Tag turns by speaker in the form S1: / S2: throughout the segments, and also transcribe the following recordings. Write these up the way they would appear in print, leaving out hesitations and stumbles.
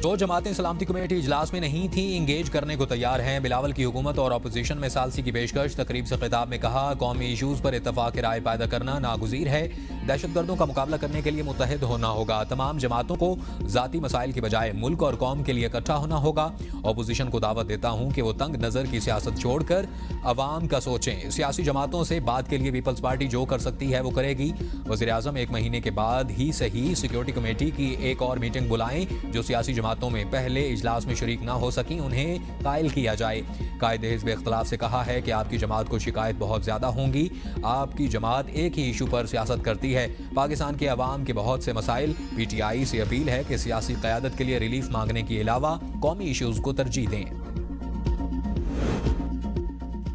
S1: तो जमातें सलामती कमेटी इजलास में नहीं थी, इंगेज करने को तैयार हैं। बिलावल की हुकूमत और अपोजिशन में सालसी की पेशकश। तकरीब से खिताब में कहा, कौमी इशूज़ पर इत्तफाक राय पैदा करना नागुज़ीर है। दहशतगर्दों का मुकाबला करने के लिए मुत्तहिद होना होगा। तमाम जमातों को ज़ाती मसाइल की बजाय मुल्क और कौम के लिए इकट्ठा होना होगा। अपोजिशन को दावत देता हूँ कि वो तंग नज़र की सियासत छोड़कर अवाम का सोचें। सियासी जमातों से बात के लिए पीपल्स पार्टी जो कर सकती है वो करेगी। वज़ीर आज़म 1 महीने के बाद ही सही सिक्योरिटी कमेटी की एक और मीटिंग बुलाएं। जो सियासी जमातों में पहले इजलास में शरीक ना हो सकी उन्हें कायल किया जाए। कायदे हिज़्ब इख्तिलाफ से कहा है कि आपकी जमात को शिकायत बहुत ज़्यादा होंगी। आपकी जमात एक ही इशू पर सियासत करती है, पाकिस्तान के अवाम के बहुत से मसाइल। PTI से अपील है कि सियासी क़यादत के लिए रिलीफ मांगने के अलावा कौमी इशूज़ को तरजीह दें।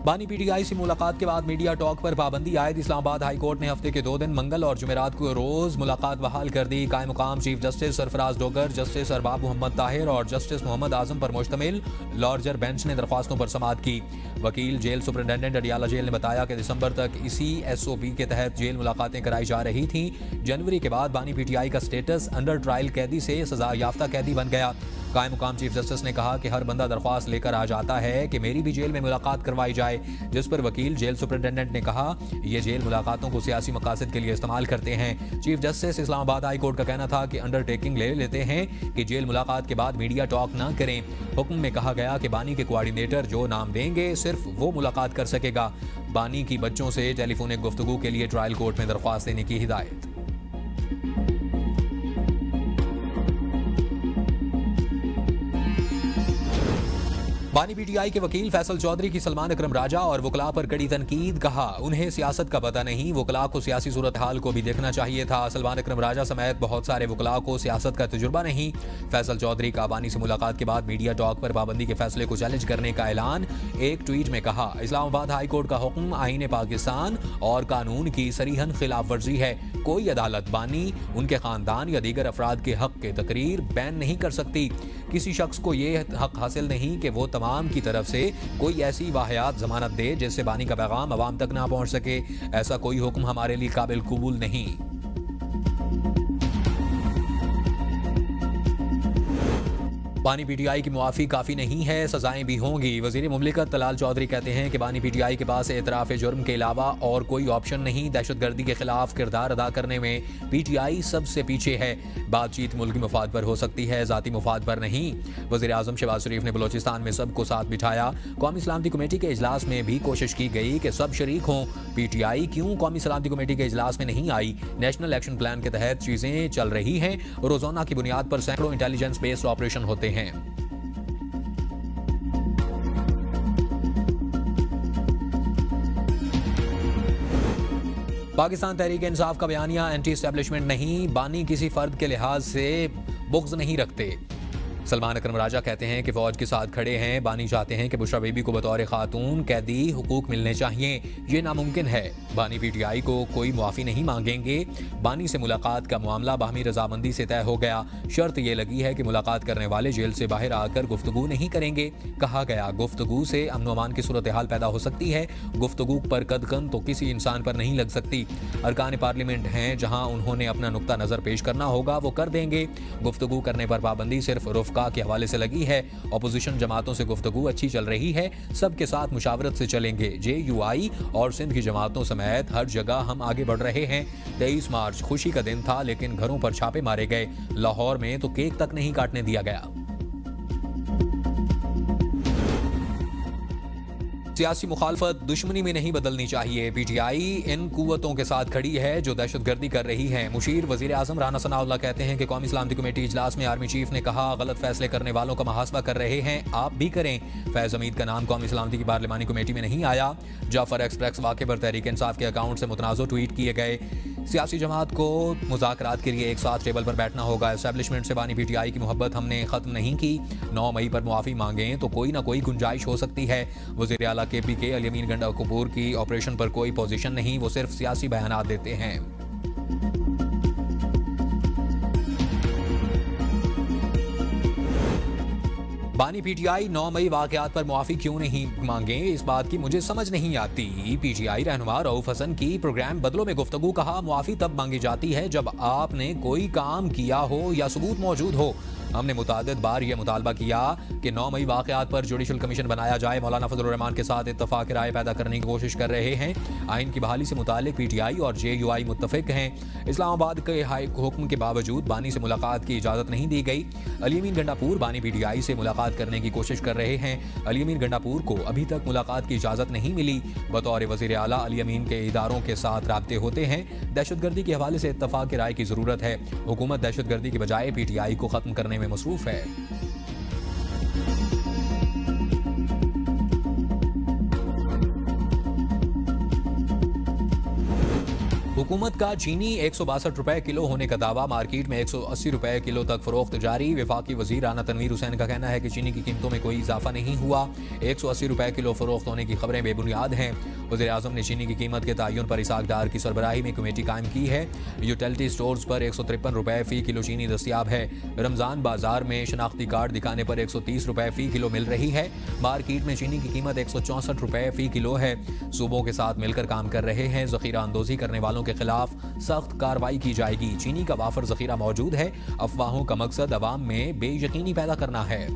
S1: बानी PTI से मुलाकात के बाद मीडिया टॉक पर पाबंदी आयद। इस्लामाबाद हाई कोर्ट ने हफ्ते के 2 दिन मंगल और जुमेरात को रोज मुलाकात बहाल कर दी। कायम मुकाम chief justice Sarfaraz Dogar, justice Arbab Mohammad Tahir और जस्टिस मोहम्मद आजम पर मुश्तमिल लार्जर बेंच ने दरख्वास्तों पर समाअत की। वकील जेल सुपरिटेंडेंट अडियाला जेल ने बताया कि दिसंबर तक इसी SOP के तहत जेल मुलाकातें कराई जा रही थीं। जनवरी के बाद बानी PTI का स्टेटस अंडर ट्रायल कैदी से सजा याफ्ता कैदी बन गया। कायम मुकाम चीफ जस्टिस ने कहा कि हर बंदा दरख्वास्त लेकर आ जाता है कि मेरी भी जेल में मुलाकात करवाई जाए, जिस पर वकील जेल सुपरिटेंडेंट ने कहा यह जेल मुलाकातों को सियासी मकासद के लिए इस्तेमाल करते हैं। Chief justice Islamabad high court का कहना था कि अंडरटेकिंग ले लेते हैं कि जेल मुलाकात के बाद मीडिया टॉक ना करें। हुक्म में कहा गया कि बानी के कोऑर्डिनेटर जो नाम देंगे सिर्फ वो मुलाकात कर सकेगा। बानी की बच्चों से टेलीफोनिक गुफ्तगू के लिए ट्रायल कोर्ट में दरख्वास्त देने की हिदायत। बानी PTI के वकील फैसल चौधरी की सलमान अकरम राजा और वकला पर कड़ी तनकीद। कहा उन्हें सियासत का पता नहीं, वकला को सियासी सूरत हाल को भी देखना चाहिए था। सलमान अकरम राजा समेत बहुत सारे वकला को सियासत का तजुर्बा नहीं। फैसल चौधरी का बानी से मुलाकात के बाद मीडिया टॉक पर पाबंदी के फैसले को चैलेंज करने का ऐलान। एक ट्वीट में कहा, इस्लामाबाद हाई कोर्ट का हुक्म आईन पाकिस्तान और कानून की सरीहन खिलाफ वर्जी है। कोई अदालत बानी, उनके खानदान या दीगर अफराद के हक के तकरीर बैन नहीं कर सकती। किसी शख्स को यह हक हासिल नहीं कि वो तमाम की तरफ से कोई ऐसी वाहियात जमानत दे जिससे बानी का पैगाम अवाम तक ना पहुंच सके। ऐसा कोई हुक्म हमारे लिए काबिल कबूल नहीं। बानी PTI की मुआफ़ी काफ़ी नहीं है, सजाएं भी होंगी। वज़ीर मुमलिकत तलाल चौधरी कहते हैं कि बानी PTI के पास एतराफ़ जुर्म के अलावा और कोई ऑप्शन नहीं। दहशतगर्दी के खिलाफ किरदार अदा करने में PTI सबसे पीछे है। बातचीत मुल्की मफाद पर हो सकती है, ज़ाती मफाद पर नहीं। वज़ीर आज़म शहबाज शरीफ ने बलोचिस्तान में सबको साथ बिठाया। कौमी सलामती कमेटी के इजलास में भी कोशिश की गई कि सब शरीक हों। PTI क्यों कौमी सलामती कमेटी के इजलास में नहीं आई? नेशनल एक्शन प्लान के तहत चीज़ें चल रही हैं। रोज़ाना की बुनियाद पर सैकड़ों इंटेलिजेंस बेस्ड ऑपरेशन होते हैं। पाकिस्तान तहरीक इंसाफ का बयानिया एंटी एस्टेब्लिशमेंट नहीं, बानी किसी फर्द के लिहाज से बुग़्ज़ नहीं रखते। सलमान अकरम राजा कहते हैं कि फौज के साथ खड़े हैं। बानी चाहते हैं कि बुशरा बीबी को बतौर खातून कैदी हुकूक मिलने चाहिए। ये नामुमकिन है। बानी PTI को कोई मुआफ़ी नहीं मांगेंगे। बानी से मुलाकात का मामला बाहमी रजामंदी से तय हो गया। शर्त यह लगी है कि मुलाकात करने वाले जेल से बाहर आकर गुफ्तगू नहीं करेंगे। कहा गया गुफ्तगू से अमन अमान की सूरत हाल पैदा हो सकती है। गुफ्तगू पर कदकन तो किसी इंसान पर नहीं लग सकती। अरकान पार्लियामेंट हैं, जहाँ उन्होंने अपना नुक्ता नज़र पेश करना होगा वो कर देंगे। गुफ्तगू करने पर पाबंदी सिर्फ रुफका के हवाले से लगी है। अपोजिशन जमातों से गुफ्तगू अच्छी चल रही है, सबके साथ मुशावरत से चलेंगे। JUI और सिंध की जमातों समेत हर जगह हम आगे बढ़ रहे हैं। 23 मार्च खुशी का दिन था, लेकिन घरों पर छापे मारे गए। लाहौर में तो केक तक नहीं काटने दिया गया। सियासी मुखालफत दुश्मनी में नहीं बदलनी चाहिए। PTI इन कुव्वतों के साथ खड़ी है जो दहशतगर्दी कर रही हैं। मुशीर वज़ीर आज़म राना सनाउल्लाह कहते हैं कि कौमी सलामती कमेटी इजलास में आर्मी चीफ ने कहा गलत फैसले करने वालों का मुहासबा कर रहे हैं, आप भी करें। फैज़ हमीद का नाम कौमी सलामती की पार्लिमानी कमेटी में नहीं आया। जाफर एक्सप्रेस वाक़े पर तहरीक इंसाफ के अकाउंट से मुतनाज़ो ट्वीट किए गए। सियासी जमात को मुज़ाकरात के लिए एक साथ टेबल पर बैठना होगा। एस्टेब्लिशमेंट से बानी PTI की मोहब्बत हमने ख़त्म नहीं की। 9 मई पर मुआफ़ी मांगें तो कोई ना कोई गुंजाइश हो सकती है। वज़ीर आला KP के अली अमीन गंडा कपूर की ऑपरेशन पर कोई पोजीशन नहीं, वो सिर्फ सियासी बयानात देते हैं। बानी PTI 9 मई वाकयात पर मुआफ़ी क्यों नहीं मांगे, इस बात की मुझे समझ नहीं आती। PTI रहनुमा रऊफ हसन की प्रोग्राम बदलों में गुफ्तगू। कहा मुआफ़ी तब मांगी जाती है जब आपने कोई काम किया हो या सबूत मौजूद हो। हमने मुतादिद बार यह मुतालबा किया कि 9 मई वाक़यात पर जुडिशल कमीशन बनाया जाए। मौलाना फजल रहमान के साथ इत्तफाक राय पैदा करने की कोशिश कर रहे हैं। आइन की बहाली से मुतालिक PTI और JUI मुत्तफिक हैं। इस्लामाबाद के हाई हुक्म के बावजूद बानी से मुलाकात की इजाज़त नहीं दी गई। अली अमीन गंडापुर बानी PTI से मुलाकात करने की कोशिश कर रहे हैं। अली अमीन गंडापुर को अभी तक मुलाकात की इजाज़त नहीं मिली। बतौर वज़ीर आला अली अमीन के इदारों के साथ राब्ते होते हैं। दहशतगर्दी के हवाले से इत्तफाक राय की ज़रूरत है। हुकूमत दहशतगर्दी की बजाय PTI को ख़त्म करने में मसरूफ़ है। हुकूमत का चीनी 162 रुपए किलो होने का दावा, मार्केट में 180 रुपए किलो तक फरोख्त जारी। वफाकी वजीर राना तनवीर हुसैन का कहना है कि चीनी की कीमतों में कोई इजाफा नहीं हुआ। 180 रुपए किलो फरोख्त होने की खबरें बेबुनियाद हैं। वज़ीर आज़म ने चीनी की कीमत के तयन पर इसाक डार की सरबराही में कमेटी कायम की है। यूटिलिटी स्टोर्स पर 153 रुपए फी किलो चीनी दस्तियाब है। रमजान बाजार में शनाख्ती कार्ड दिखाने पर 130 रुपए फी किलो मिल रही है। मार्केट में चीनी की कीमत 164 रुपए फी किलो है। सूबों के साथ मिलकर काम कर रहे हैं। जखीरा अंदोजी करने वालों के खिलाफ सख्त कार्रवाई की जाएगी। चीनी का वाफर जखीरा मौजूद है। अफवाहों का मकसद अवाम में बेयकीनी पैदा करना है।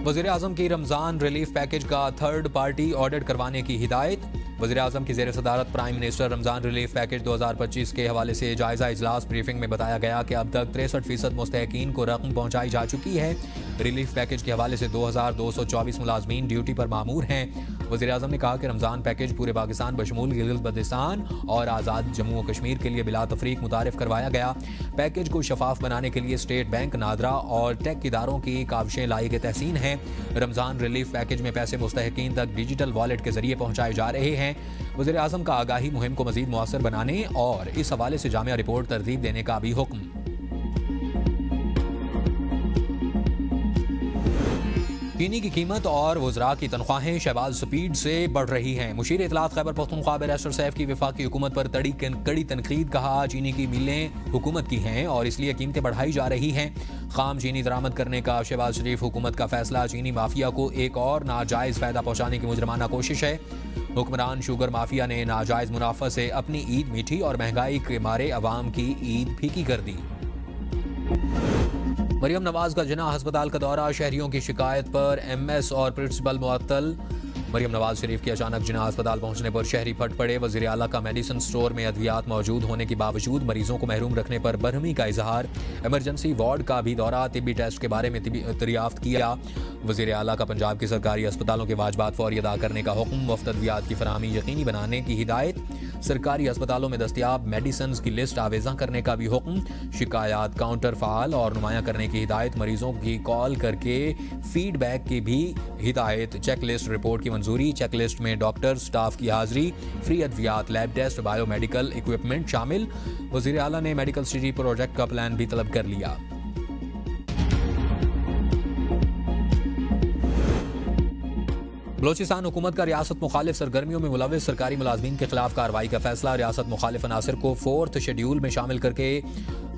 S1: वज़ीर आज़म की रमजान रिलीफ पैकेज का थर्ड पार्टी ऑडिट करवाने की हिदायत। वज़ीर आज़म की ज़ेर सदारत prime minister Ramzan relief package 2025 के हवाले से जायजा इजलास ब्रीफिंग में बताया गया कि अब तक 63% मुस्तहकीन को रकम पहुँचाई जा चुकी है। रिलीफ पैकेज के हवाले से 2224 मुलाजमीन ड्यूटी पर मामूर हैं। वज़ीर आज़म ने कहा कि रमजान पैकेज पूरे पाकिस्तान बशमूल गिलगित बल्तिस्तान और आज़ाद जम्मू और कश्मीर के लिए बिला तफरीक मुतारिफ करवाया गया। पैकेज को शफाफ बनाने के लिए स्टेट बैंक, नादरा और टेक इदारों की काविशें लायक तहसीन हैं। रमजान रिलीफ पैकेज में पैसे मुस्तहकीन तक डिजिटल वॉलेट के जरिए पहुँचाए जा रहे हैं। वज़ीर आज़म का आगाही मुहिम को मज़ीद मुअस्सर बनाने और इस हवाले से जामिया रिपोर्ट तरतीब देने का भी हुक्म। चीनी की कीमत और वज़रा की तनख्वाहें शहबाज स्पीड से बढ़ रही हैं। मुशीर इतलात खैबर पख्तूनख्वा बैरिस्टर सैफ की वफाकी हुकूमत पर कड़ी तनकीद। कहा, चीनी की मिलें हुकूमत की हैं और इसलिए कीमतें बढ़ाई जा रही हैं। खाम चीनी दरामद करने का शहबाज शरीफ हुकूमत का फैसला चीनी माफिया को एक और नाजायज़ फ़ायदा पहुँचाने की मुजरमाना कोशिश है। हुक्मरान शुगर माफिया ने नाजायज़ मुनाफा से अपनी ईद मीठी और महंगाई के मारे अवाम की ईद फीकी कर दी। मरियम नवाज का जिन्ना अस्पताल का दौरा, शहरियों की शिकायत पर MS और प्रिंसिपल मुअत्तल। मरियम नवाज शरीफ के अचानक जिन्ना अस्पताल पहुंचने पर शहरी फट पड़े। वज़ीर आला का मेडिसिन स्टोर में अद्वियात मौजूद होने के बावजूद मरीजों को महरूम रखने पर बरहमी का इजहार। इमरजेंसी वार्ड का भी दौरा, तिब्बी टेस्ट के बारे में दरियाफ्त किया। वज़ीर आला का पंजाब के सरकारी अस्पतालों के वाजबात फौरी अदा करने का हुक्म। मुफ्त अद्वियात की फराहमी यकीनी बनाने की हिदायत। सरकारी अस्पतालों में दस्तियाब मेडिसिन की लिस्ट आवेजा करने का भी हुक्म। शिकायत काउंटर फाल और नुमाया करने की हिदायत। मरीजों की कॉल करके फीडबैक की भी हिदायत। चेक लिस्ट रिपोर्ट की मंजूरी। चेक लिस्ट में डॉक्टर स्टाफ की हाजिरी, फ्री अद्वियात, लैब टेस्ट, बायोमेडिकल इक्विपमेंट शामिल। वज़ीर आला ने मेडिकल सिटी प्रोजेक्ट का प्लान भी तलब कर लिया। बलोचिस्तान हुकूमत का रियासत मुखालिफ सरगर्मियों में मुलविस सरकारी मुलाजमीन के खिलाफ कार्रवाई का फैसला। रियासत मुखालिफ अनासर को 4th शेड्यूल में शामिल करके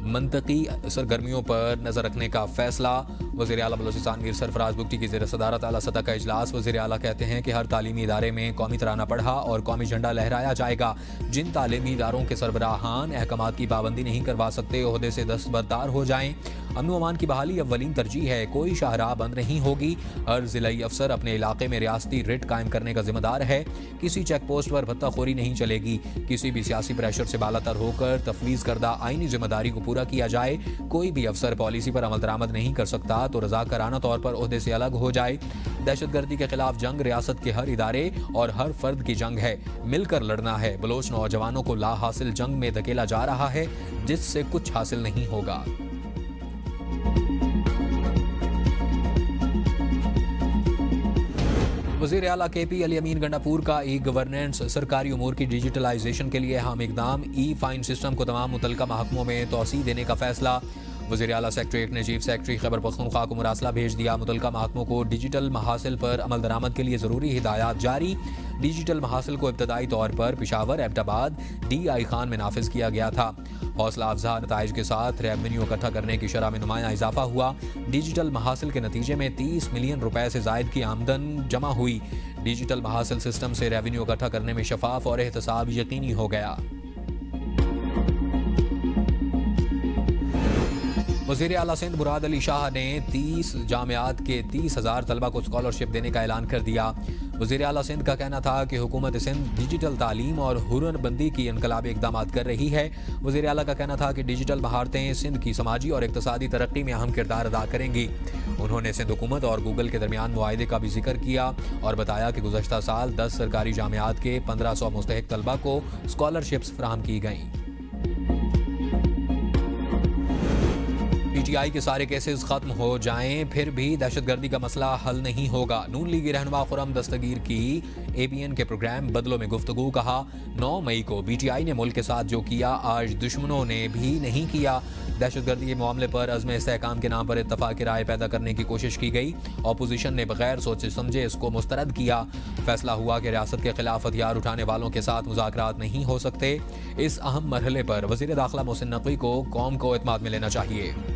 S1: मनतकी सरगर्मियों पर नजर रखने का फैसला। वज़ीर आला बलोचिस्तान मीर सरफराज बुगटी की ज़ेर सदारत आला सतह का इजलास। वज़ीर आला कहते हैं कि हर तालीमी इदारे में कौमी तराना पढ़ा और कौमी झंडा लहराया जाएगा। जिन तालीमी इदारों के सरबराहान अहकामात की पाबंदी नहीं करवा सकते, ओहदे से दस्तबरदार हो जाएं। अमन व अमान की बहाली अव्वलीन तरजीह है। कोई शाहराह बंद नहीं होगी। हर ज़िलाई अफसर अपने इलाके में रियासती रिट कायम करने का जिम्मेदार है। किसी चेक पोस्ट पर भत्ताखोरी नहीं चलेगी। किसी भी सियासी प्रेशर से बालातर होकर तफवीज़ करदा आईनी जिम्मेदारी को पूरा किया जाए। कोई भी अफसर पॉलिसी पर अमल दरामद नहीं कर सकता तो रज़ाकाराना तौर पर ओहदे से अलग हो जाए। दहशतगर्दी के खिलाफ जंग रियासत के हर इदारे और हर फर्द की जंग है। मिलकर लड़ना है। बलोच नौजवानों को ला हासिल जंग में धकेला जा रहा है जिससे कुछ हासिल नहीं होगा। वज़ीर आला KP अली अमीन गंडापुर का ई गवर्नेंस सरकारी उमूर की डिजिटलाइजेशन के लिए अहम इकदाम। ई फाइन सिस्टम को तमाम मुतल्लिका महकमों में तोसी देने का फैसला। वज़ीर आला सेक्रेटरीट ने चीफ सेक्रेटरी खैबर पख्तूनख्वा को मुरासला भेज दिया। मुतल्लिका महकमों को डिजिटल महासिल पर अमल दरामद के लिए ज़रूरी हिदायत जारी। डिजिटल महासिल को इब्तदाई तौर पर पेशावर, एबटाबाद, DI खान में नाफिज किया गया था। हौसला अफजा नताइज के साथ रेवन्यू इकट्ठा करने की शरह में नुमाया इजाफा हुआ। डिजिटल महासिल के नतीजे में 30 मिलियन रुपए से जायद की आमदन जमा हुई। डिजिटल महासिल सिस्टम से रेवन्यू इकट्ठा करने में शफाफ और एहतसाब यकीनी हो गया। वज़ीर आला सिंध मुराद अली शाह ने 30 जामियात के 30,000 तलबा को स्कॉलरशिप देने का ऐलान कर दिया। वज़ीर आला सिंध का कहना था कि हुकूमत सिंध डिजिटल तालीम और हुनरबंदी की इनकलाबी इक़दाम कर रही है। वज़ीर आला का कहना था कि डिजिटल महारतें सिंध की समाजी और इक़्तिसादी तरक्की में अहम किरदार अदा करेंगी। उन्होंने सिंध हुकूमत और गूगल के दरमियान मुआहदे का भी जिक्र किया और बताया कि गुज़श्ता साल 10 सरकारी जामियात के 1500 मुस्तहिक तलबा को स्कॉलरशिप्स फराहम की गईं। पीटीआई के सारे केसेस खत्म हो जाएं फिर भी दहशतगर्दी का मसला हल नहीं होगा। नून लीगी रहनुमा खुर्रम दस्तगीर की ABN के प्रोग्राम बदलों में गुफ्तगू। कहा 9 मई को पीटीआई ने मुल्क के साथ जो किया आज दुश्मनों ने भी नहीं किया। दहशतगर्दी के मामले पर अज़्म इस्तेहकाम के नाम पर इत्तफाक़ राय पैदा करने की कोशिश की गई। अपोजिशन ने बगैर सोचे समझे इसको मुस्तरद किया। फैसला हुआ कि रियासत के खिलाफ हथियार उठाने वालों के साथ मुज़ाकरात नहीं हो सकते। इस अहम मरहले पर वज़ीर दाखिला मोहसिन नकवी को कौम को एतमाद में लेना चाहिए।